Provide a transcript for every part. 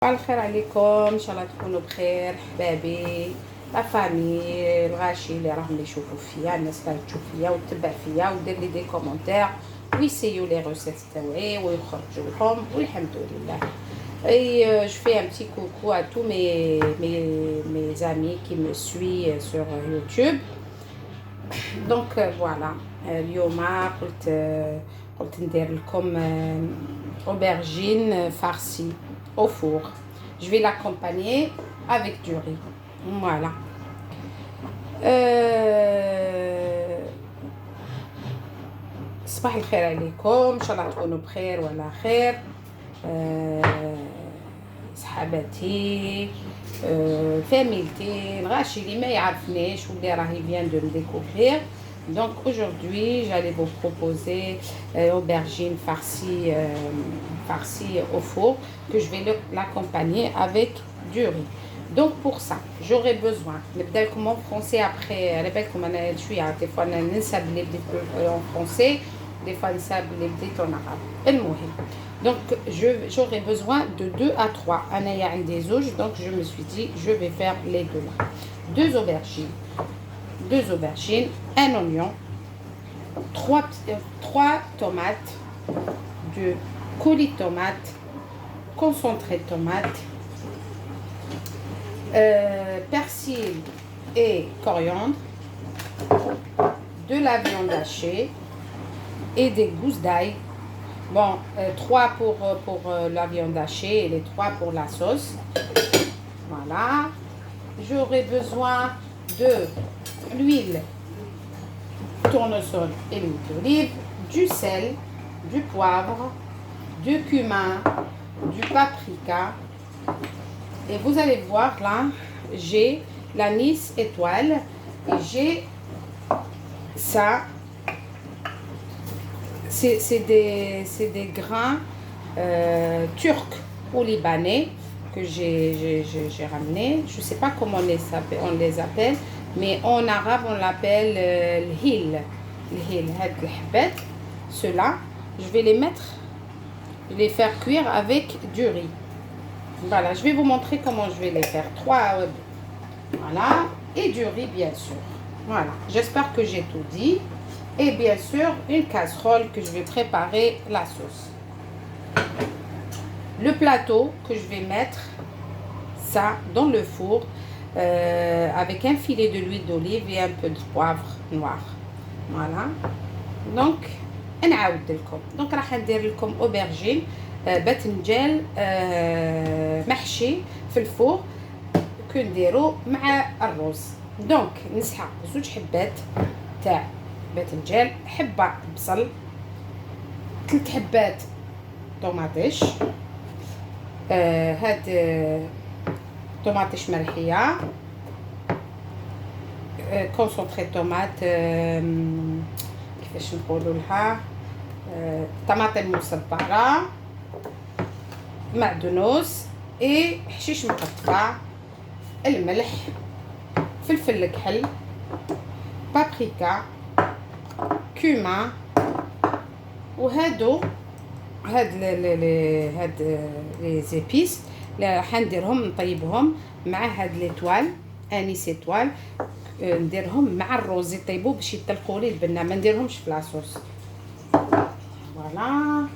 صباح الخير عليكم، ان شاء الله تكونوا بخير حبابي لا فامي الغاشي اللي راهم يشوفوا فيا، الناس اللي تشوف فيا وتتبع فيا ودير لي دي كومونتير ويسيو لي روسيت تاوعي ويخرجوا لهم والحمد لله. Et je fais un petit coucou à tous mes amis qui me suivent sur YouTube. Donc voilà, اليوم قلت ندير لكم aubergine farcie au four. Je vais l'accompagner avec du riz. Voilà. صباح الخير عليكم، ان شاء الله تكونوا بخير وعلى خير. صحاباتي، فاميلتي، الغاشي اللي ما يعرفنيش واللي راهي vient de me découvrir. Donc aujourd'hui, j'allais vous proposer aubergine farcie au four que je vais l'accompagner avec du riz. Donc pour ça, j'aurai besoin, نبدا لكم en français après. على بالكم انا شويه des fois ننسى بلي بديت en français, des fois ننسى بلي بديت en arabe. المهم. Donc j'aurai besoin de 2 à 3. أنا عندي زوج, donc je me suis dit je vais faire les deux là. 2 aubergines, un oignon, 3 tomates, du coulis de tomate, concentré de tomate, persil et coriandre, de la viande hachée et des gousses d'ail. Bon, 3 pour la viande hachée et les 3 pour la sauce. Voilà. J'aurai besoin de l'huile tournesol et l'huile d'olive, du sel, du poivre, du cumin, du paprika. Et vous allez voir là, j'ai l'anis étoile et j'ai ça. C'est des grains turcs ou libanais que j'ai ramené. Je ne sais pas comment on les appelle, mais en arabe on l'appelle l'hil. Ceux-là, je vais les faire cuire avec du riz. Voilà, je vais vous montrer comment je vais les faire. 3, voilà, et du riz bien sûr. Voilà, j'espère que j'ai tout dit. Et bien sûr, une casserole que je vais préparer la sauce. Le plateau que je vais mettre ça dans le four avec un filet de l'huile d'olive et un peu de poivre noir. Voilà. Donc, نعاود لكم. Donc راح ندير لكم aubergine باذنجان محشي في الفور كنديرو مع الرز. دونك نسحق 2 حبات تاع باذنجان، حبه بصل، 3 حبات طوماطيش، هاد طوماطيش مرحيه، كونسونطري طوماط، كيفاش نقولوا لها، طماطم مصبره، معدنوس، اي حشيش مقطع، الملح، فلفل الكحل، بابريكا، كومان. وهادو هاد لي زيبيس اللي راح نديرهم نطيبهم مع هاد ليطوال انيس ايطوال، نديرهم مع الروز يطيبوا باش يطلقوا لي البنه، ما نديرهمش في لاصوص. فوالا.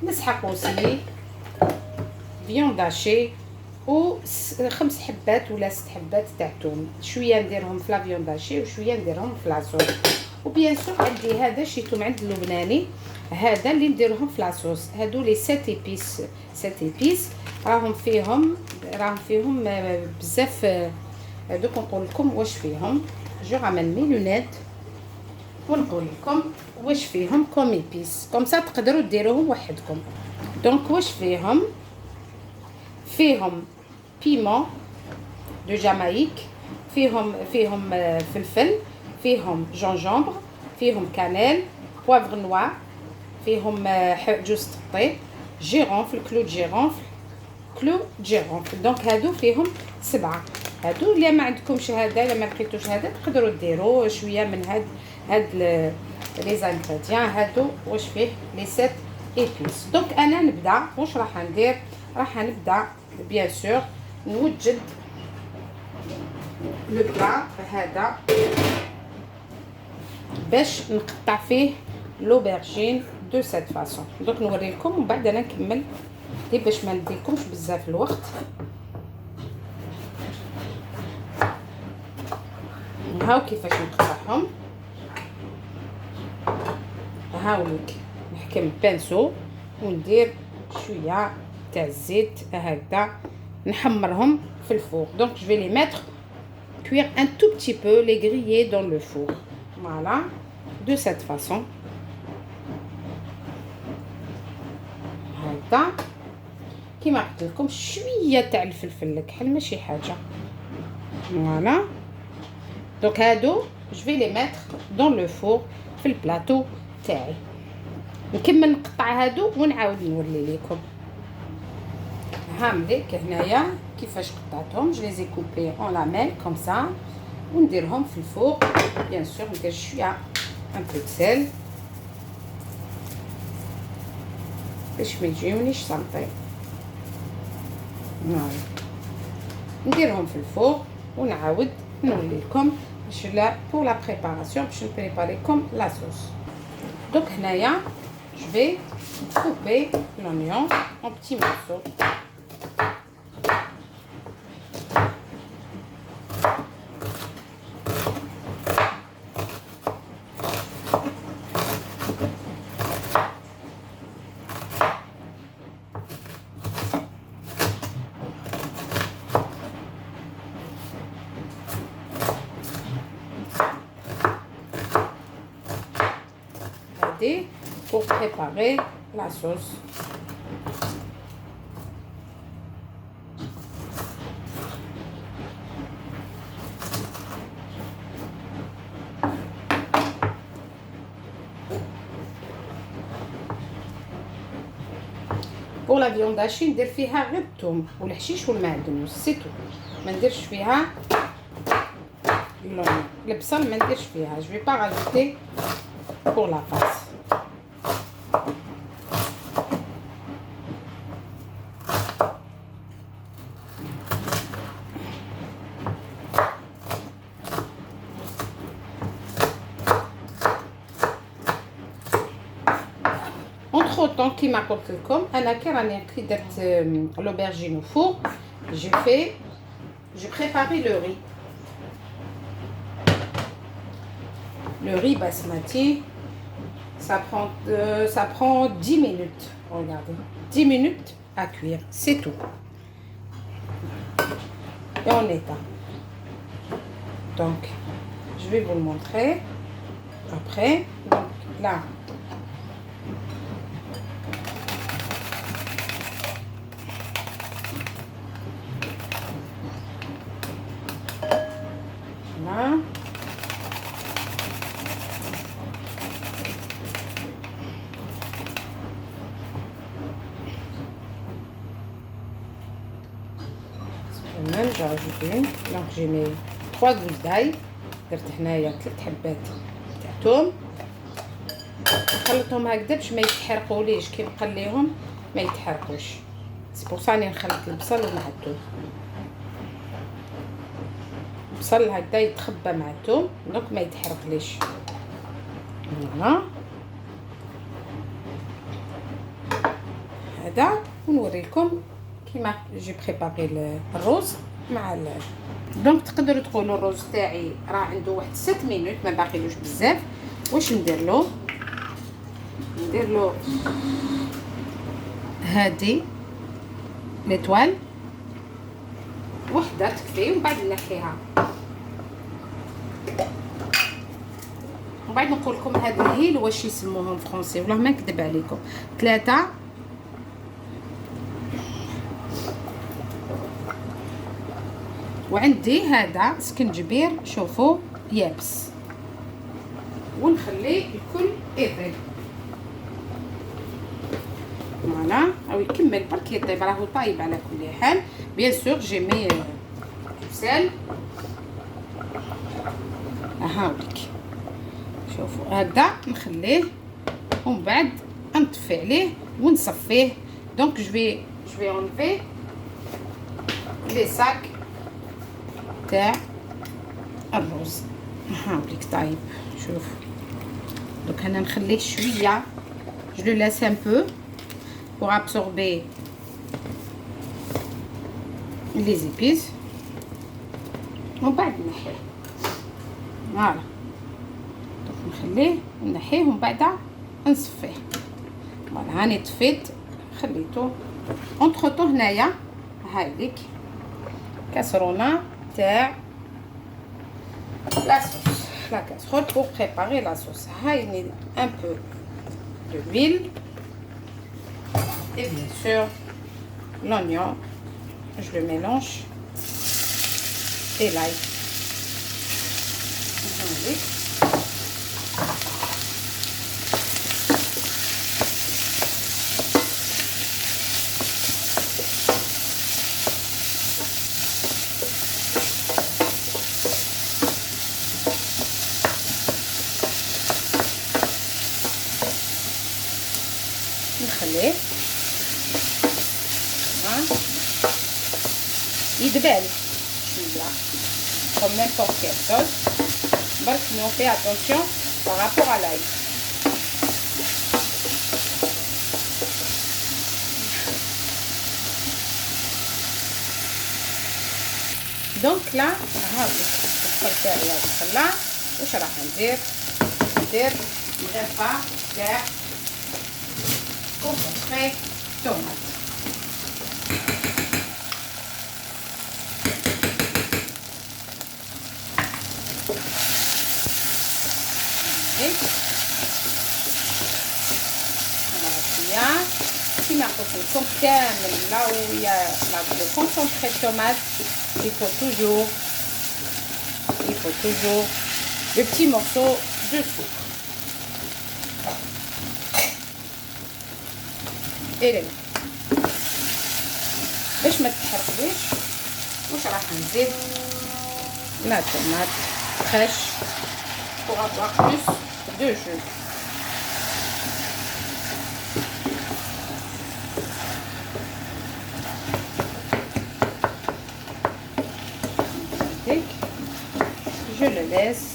نسحق اوسي فيوند هاشي و 5 حبات ولا 6 حبات تاع توم، شويه نديرهم في لا فيوند هاشي وشويه نديرهم في لاصوص. وبيان سور عندي هذا شيتوم عند اللبناني، هذا اللي نديرهم في لاصوص. هادو لي 7 ايبيس راهم فيهم بزاف. دوك نقول لكم واش فيهم. جو رامن مي لونيت ونقول لكم واش فيهم كوم ايبيس، كوم سا تقدروا ديروهم وحدكم. دونك واش فيهم بيمون دو جامايك، فيهم فلفل، فيهم جونجومبر، فيهم كانيل، بوافغ نوار، فيهم جوز الطيب، جيرونفل، كلو جيرونفل. دونك هادو فيهم 7. هادو اللي ما عندكمش هذا، الا ما لقيتوش هذا تقدروا ديروا شويه من هاد لي زانغريديان. هادو واش فيه لي 7 ايبيس. دونك انا نبدا واش راح ندير. راح نبدا بيان سور نوجد لو بلا هذا باش نقطع فيه لوبرجين دو سيت فاصون. دونك نوري لكم ومن بعد انا نكمل باش ما نديكمش بزاف الوقت. هاو كيفاش نقطعهم. هاوليك نحكم بانسو وندير شويه تاع الزيت هكذا نحمرهم في الفور. دونك جو في لي ميتر cuire un tout petit peu, les griller dans le four. Voilà, de cette façon. هكذا كيما قلت لكم شويه تاع الفلفل الكحل ماشي حاجه. فوالا دونك هادو جو في لي ميتر دون لو فور في البلاطو تاعي. نكمل نقطع هادو ونعاود نوري لكم. هامديك هنايا كيفاش قطعتهم. جو لي كوبي اون لاميل كوم سا ونديرهم في الفوق. بيان سور ندير شويه ان بو سيل باش ما يجيونيش صامطين. نديرهم في الفوق ونعاود نوري لكم باش لا بور لا بريباراسيون باش نبريباريكم لا صوص. دونك هنايا جو في كوبي لونيون en petits morceaux. Pour préparer la sauce. Pour la viande hachée ندير فيها غير الثوم والحشيش والمعدنوس سي تو. ما نديرش فيها البصل ما نديرش فيها. جو في با راجوتي pour la face. Entre temps كيما قلت لكم انا كي راني درت لوبرجين فور j'ai préparé le riz. Le riz basmati ça prend 10 minutes. Regardez, 10 minutes à cuire, c'est tout. Et en état. Donc je vais vous le montrer après. Donc là j'ai rajouté une. Donc j'ai mis 3 gousses d'ail. درت هنايا 3 حبات تاع ثوم نخلطهم هكذا باش ما يتحرقوليش. كي نقليهم ما يتحرقوش. سي بور سا نخلط البصل مع الثوم. البصل هكذا يتخبى مع الثوم دونك ما يتحرقليش. فوالا هذا ونوريكم كيما جي بريباري الروز مع دونك تقدروا تقولوا الروز تاعي راه عنده واحد 7 مينوت ما باقيلوش بزاف. واش ندير له هادي ليطوال وحده تكفي ومن بعد نحيها. ومن بعد نقول لكم هاد الهيل واش يسموهم فرونسي والله ما نكذب عليكم. 3 وعندي هذا سكنجبير شوفوا يابس ونخليه الكل يطيب. فوالا او يكمل برك يطيب راهو طايب على كل حال. بيان سور جي مي سال هاوليك شوفوا هكذا نخليه ومن بعد نطفي عليه ونصفيه. دونك جو في انلفي لي ساك تاع الرز. هاوليك طايب. شوف دوك انا نخليه شويه، je le laisse un peu pour absorber les épices ومن بعد نحيه. فوالا دوك نخليه ونحيه ومن بعد نصفيه. فوالا هاني طفيت خليته اونتر طو. هنايا هايليك كاسرونه تاع لا صوص، لا casserole pour préparer la sauce. هايني un peu de l'huile et bien sûr l'oignon, je le mélange et l'ail. نخليه يدبل شويه comme n'importe quelle sauce. برك on fait attention par rapport à l'ail. donc là هاوليك الفرن تاعي دخلنا. واش راح ندير مربى تاع concentré tomate. كيما قلت لكم كامل لا ويا لو concentré tomate il faut toujours le petit morceau de sucre et باش ما تحرقليش. واش راح نزيد لا tomate fraîche pour avoir plus de jus. Je le laisse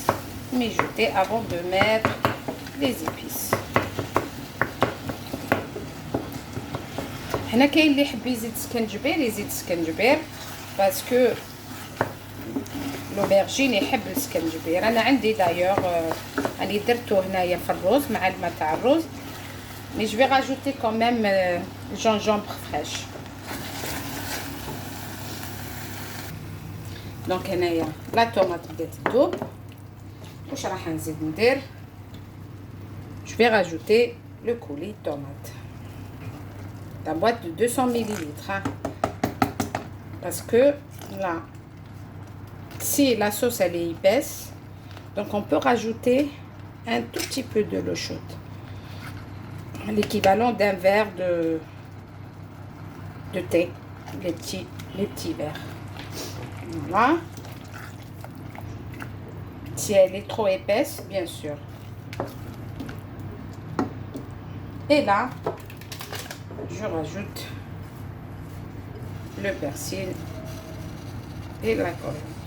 mijoter avant de mettre les épices. هنا كاين اللي يحب يزيد سكنجبير يزيد سكنجبير باسكو لوبرجين يحب السكنجبير. انا عندي دايوغ راني درتو هنايا في الرز مع الماء تاع الرز مي جو في راجوتي كون ميم جونجومبر فريش. دونك هنايا لا طوماط بدات تذوب. واش راح نزيد ندير جو في راجوتي لو كولي طوماط. La boîte de 200 millilitres hein. Parce que là si la sauce elle est épaisse donc on peut rajouter un tout petit peu de l'eau chaude, l'équivalent d'un verre de thé, les petits verres. Voilà. Si elle est trop épaisse bien sûr. Et là je rajoute le persil et la coriandre.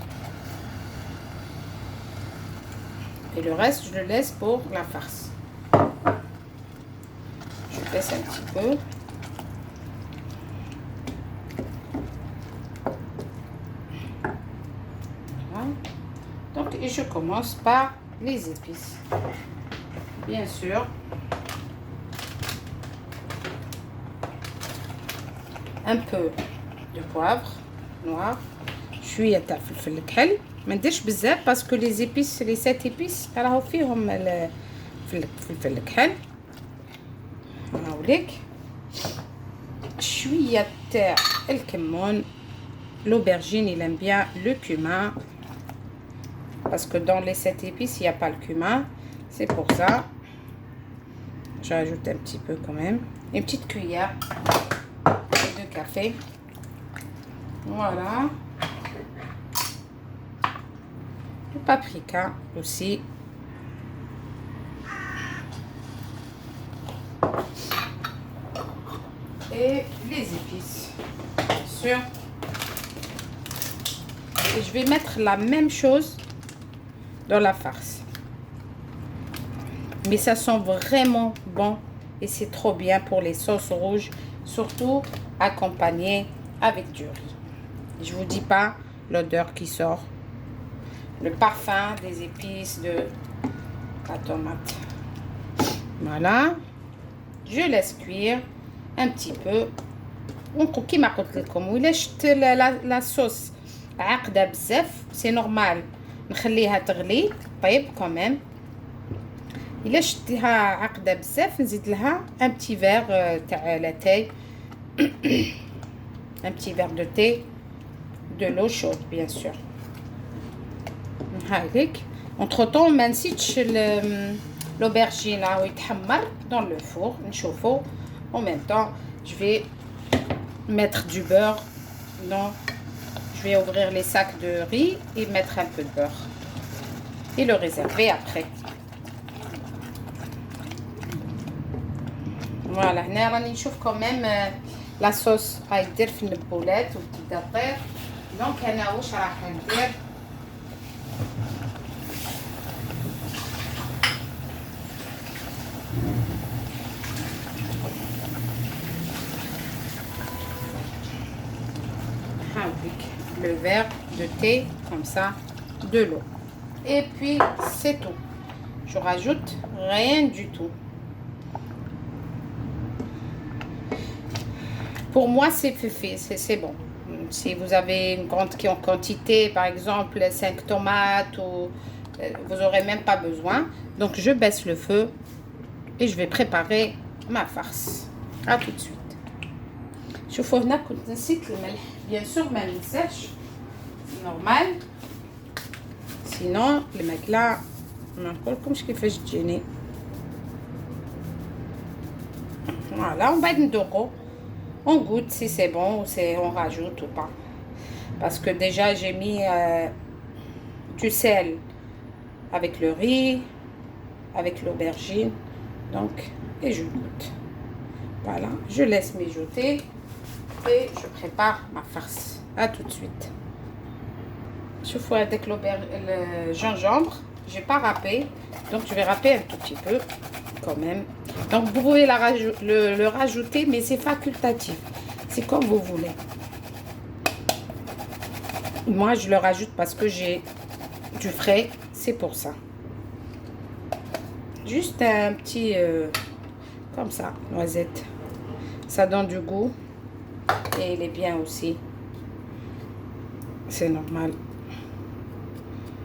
Et le reste, je le laisse pour la farce. Je baisse un petit peu. Voilà. Donc, et je commence par les épices. Bien sûr. Un peu de poivre noir, شويه تاع فلفل كحل، ما نديرش بزاف باسكو لي زيبيس لي سات ايبيس راهو فيهم الفلفل الكحل. هاوليك شويه تاع الكمون. L'aubergine il aime bien le cumin parce que dans les 7 épices il n'y a pas le cumin, c'est pour ça j'ajoute un petit peu quand même, une petite cuillère de café. Voilà, le paprika aussi, et les épices bien sûr. Et je vais mettre la même chose dans la farce. Mais ça sent vraiment bon et c'est trop bien pour les sauces rouges, surtout accompagné avec du riz. Je vous dis pas l'odeur qui sort, le parfum des épices de la tomate. Voilà, je laisse cuire un petit peu. كيما قلت لكم ولا شفت لا صوص عاقده بزاف سي نورمال نخليها تغلي طيب كوميم. الا شفتيها عاقده بزاف نزيد لها ان بتي فير تاع لاتاي un petit verre de thé, de l'eau chaude bien sûr. هايليك entre temps ما نسيتش l'aubergine راهو يتحمر dans le four نشوفو. En même temps je vais mettre du beurre. Non, je vais ouvrir les sacs de riz et mettre un peu de beurre et le réserver après. Voilà, هنا راني نشوف quand même la sauce راهي دير في النبولات وتبدا طير. دونك انا واش راح ندير avec le verre de thé comme ça, de l'eau et puis c'est tout. Je rajoute rien du tout. Pour moi c'est fait, c'est bon. Si vous avez une grande quantité, par exemple 5 tomates, ou vous aurez même pas besoin. Donc je baisse le feu et je vais préparer ma farce. À tout de suite. شوفوا هنا كنت نسيت الملح bien sûr ما ننساش normal sinon الماكله ما نقولكمش كيفاش تجيني. Voilà, on va ندوقو on goûte si c'est bon ou on rajoute ou pas parce que déjà j'ai mis du sel avec le riz, avec l'aubergine, donc et je goûte. Voilà, je laisse mijoter et je prépare ma farce. À tout de suite. Je fais avec le gingembre, j'ai pas râpé, donc je vais râper un tout petit peu quand même. Donc vous pouvez le rajouter, mais c'est facultatif, c'est comme vous voulez. Moi je le rajoute parce que j'ai du frais, c'est pour ça. Juste un petit comme ça, noisette, ça donne du goût et il est bien aussi, c'est normal.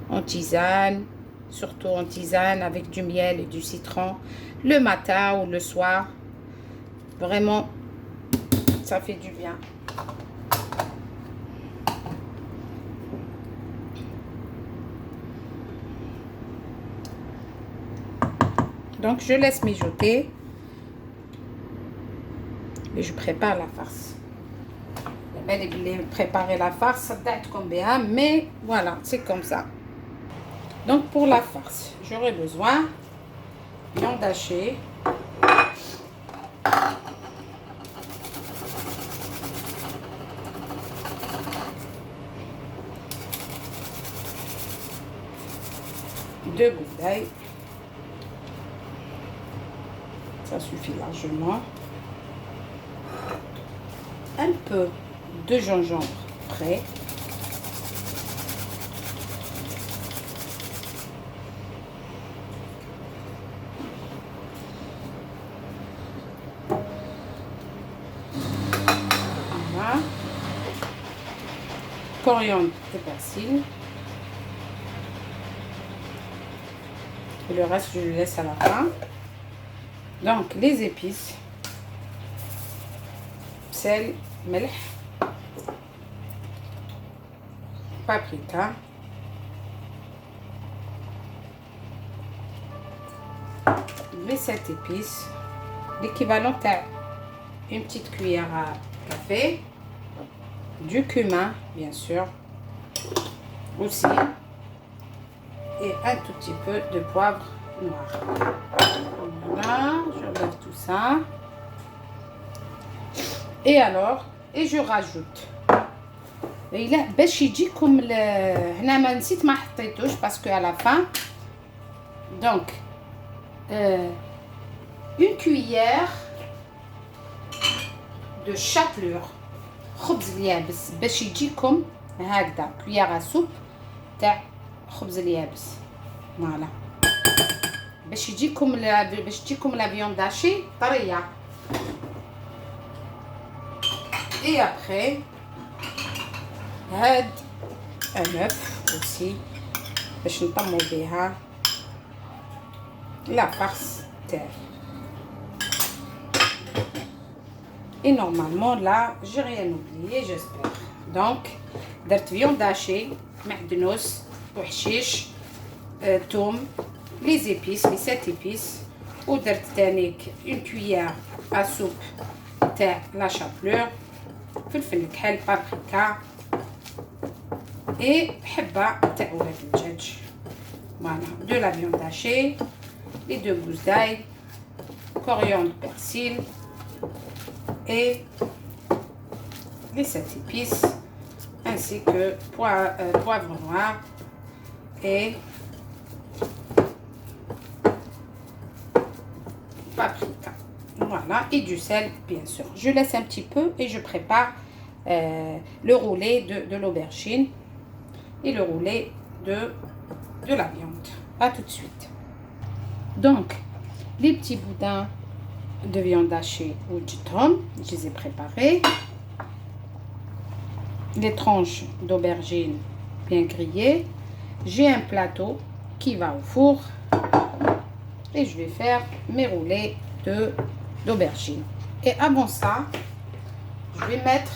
En tisane, surtout en tisane avec du miel et du citron le matin ou le soir, vraiment ça fait du bien. Donc je laisse mijoter et je prépare la farce. Préparer la farce, ça date combien, mais voilà, c'est comme ça. Donc pour la farce, j'aurai besoin de viande hachée, deux gouttes d'ail, ça suffit largement, un peu de gingembre frais, voilà, coriandre et persil, et le reste je le laisse à la fin. Donc les épices, sel, melh, paprika, les 7 épices, l'équivalent à une petite cuillère à café, du cumin bien sûr aussi, et un tout petit peu de poivre noir. Voilà, je lève tout ça. Et alors, et je rajoute الا باش يجيكم هنا ما نسيت ما حطيتوش باسكو على فان. دونك اون cuillère دو شابلور خبز اليابس باش يجيكم هكذا كويار سوب تاع خبز اليابس. فوالا باش تجيكم لا فيوند هاشي طريه. اي ابخي هاد انف اوسي باش نطمو بها لا فارس تاعي. Et normalement là, j'ai rien oublié, j'espère. Donc, درت viande hachée, معدنوس وحشيش, توم, les épices, les 7 épices. ودرت تانيك une cuillère à soupe تاع لا شابلور, فلفل كحل, بابريكا, et حبة تاع ولاد الدجاج. Voilà, de la viande hachée, les 2 gousses d'ail, coriandre, persil et les 7 épices ainsi que poivre noir et paprika. Voilà, et du sel bien sûr. Je laisse un petit peu et je prépare le roulé de l'aubergine et le roulé de la viande. À tout de suite. Donc les petits boudins de viande hachée ou du thon, je les ai préparés. Les tranches d'aubergine bien grillées. J'ai un plateau qui va au four et je vais faire mes roulés d'aubergine. Et avant ça, je vais mettre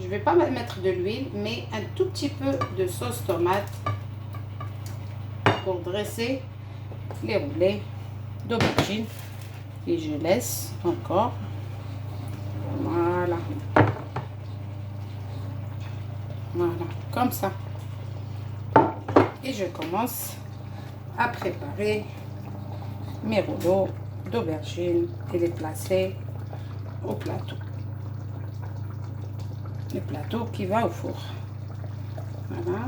je vais pas mettre de l'huile, mais un tout petit peu de sauce tomate pour dresser les roulés d'aubergine. Et je laisse encore. Voilà. Voilà, comme ça. Et je commence à préparer mes rouleaux d'aubergine et les placer au plateau. Le plateau qui va au four. Voilà.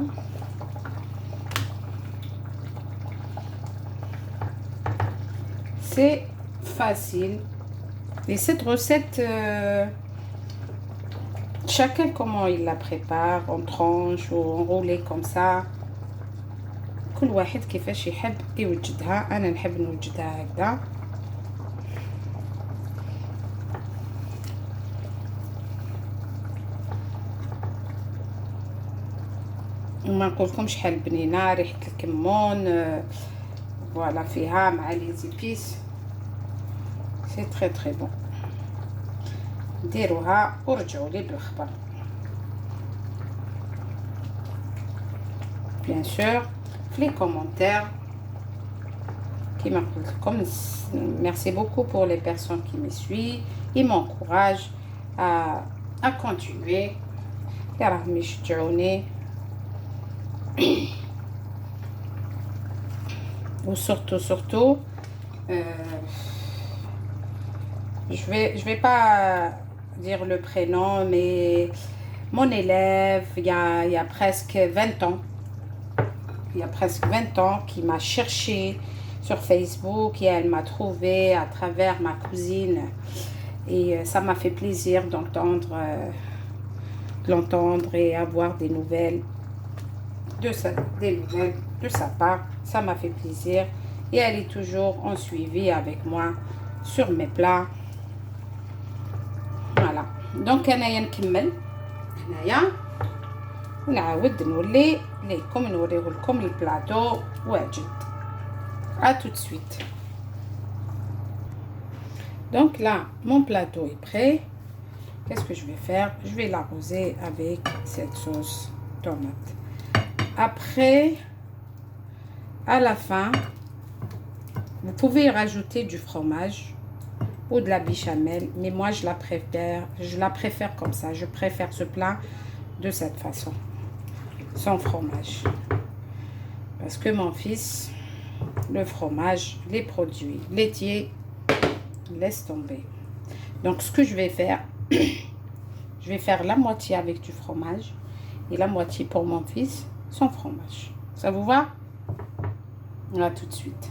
C'est facile. Et cette recette, chacun comment il la prépare, en tranche ou en roulé comme ça. كل واحد كيفاش يحب يوجدها. انا نحب نوجدها هكذا. وما نقولكمش شحال بنينه ريحه الكمون. فوالا فيها مع لي زيبيس. سي تري تري بون. ديروها ورجعوا لي بالخبر. بيان سور في لي كومونتير كيما قلت لكم. ميرسي بوكو pour les personnes qui me suivent et m'encouragent à continuer. اللي راهم يشجعوني. ou surtout je vais pas dire le prénom, mais mon élève il y a presque 20 ans qui m'a cherché sur Facebook et elle m'a trouvé à travers ma cousine et ça m'a fait plaisir l'entendre et avoir des nouvelles de sa part. Ça m'a fait plaisir et elle est toujours en suivi avec moi sur mes plats. Voilà, donc انايا نكمل هنايا ونعاود نولي ليكم نوريه لكم البلاطو واجد. À tout de suite. Donc là mon plateau est prêt. Qu'est-ce que je vais faire? Je vais l'arroser avec cette sauce tomate. Après, à la fin, vous pouvez rajouter du fromage ou de la béchamel, mais moi je la préfère comme ça. Je préfère ce plat de cette façon, sans fromage, parce que mon fils, le fromage, les produits laitiers, laisse tomber. Donc ce que je vais faire, Je vais faire la moitié avec du fromage et la moitié pour mon fils sans fromage. Ça vous va? Là, tout de suite.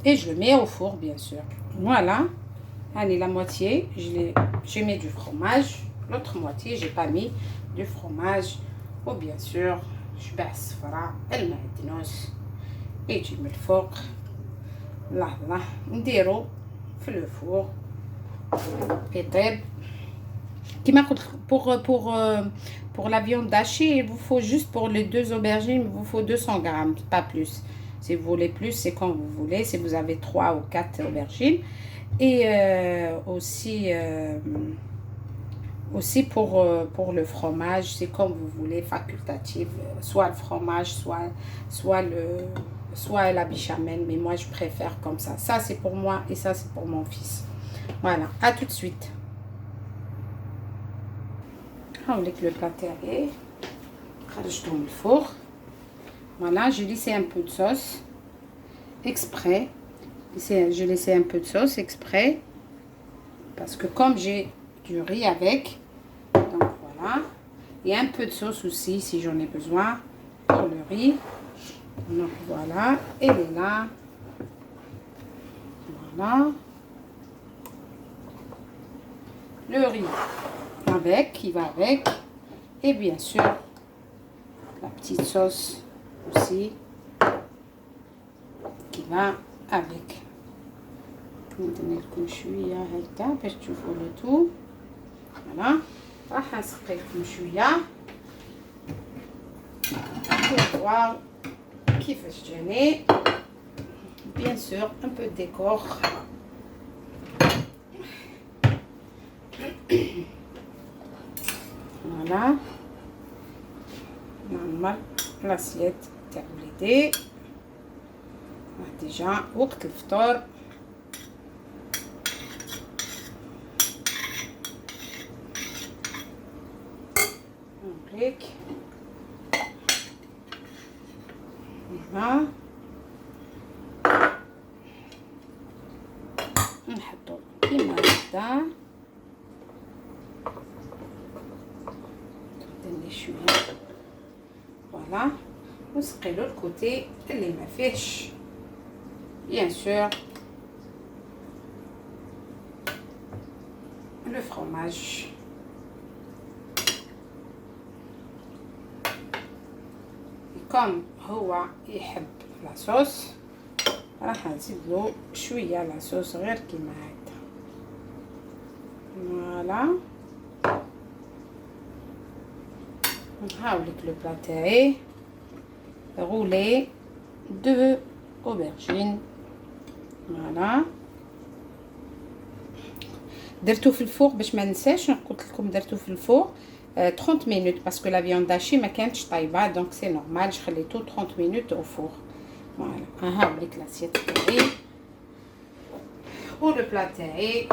Et je le mets au four, bien sûr. Voilà. Allez, la moitié, j'ai mis du fromage. L'autre moitié, j'ai pas mis du fromage. Ou bien sûr, je basse fara, elle معدنوس يجي من الفوق. لحظة نديرو في الفور يطيب. كما قلت pour la viande hachée, il vous faut juste pour les 2 aubergines, il vous faut 200 grammes, pas plus. Si vous voulez plus, c'est quand vous voulez. Si vous avez 3 ou 4 aubergines. Et aussi pour le fromage, c'est comme vous voulez, facultatif. Soit le fromage, soit la béchamel. Mais moi, je préfère comme ça. Ça, c'est pour moi et ça, c'est pour mon fils. Voilà, à tout de suite. Avec le plat terré, je le four. Voilà, j'ai laissé un peu de sauce exprès. J'ai laissé un peu de sauce exprès parce que comme j'ai du riz avec, donc voilà, et un peu de sauce aussi si j'en ai besoin pour le riz. Donc voilà, elle est là. Voilà. Le riz avec, qui va avec, et bien sûr la petite sauce aussi qui va avec. ندير لكم شويه هكا باش تشوفوا لو تو. فوالا راح نسقي لكم شويه pour كيفاش جاني. bien sûr un peu de décor. Voilà, نعمر l'assiette تاع وليدي. déjà وقت الفطور. نوريك. voilà. نحطو كيما هكدا. شويه فوالا ونسقيلو الكوتي اللي ما فيهش bien sûr le fromage. comme هو يحب لاصوص راح نزيدلو شويه لاصوص غير كيما هكدا. فوالا نحاولك لو بلا تاعي رولي 2 aubergines. فوالا درتو في الفوق باش ما ننساش، قلت لكم درتو في الفوق 30 minutes باسكو لا فياند داشي ما كانتش طايبه دونك سي نورمال خليتو 30 minutes au four. فوالا ها وليك لاسيت تاعي و لو بلا تاعي.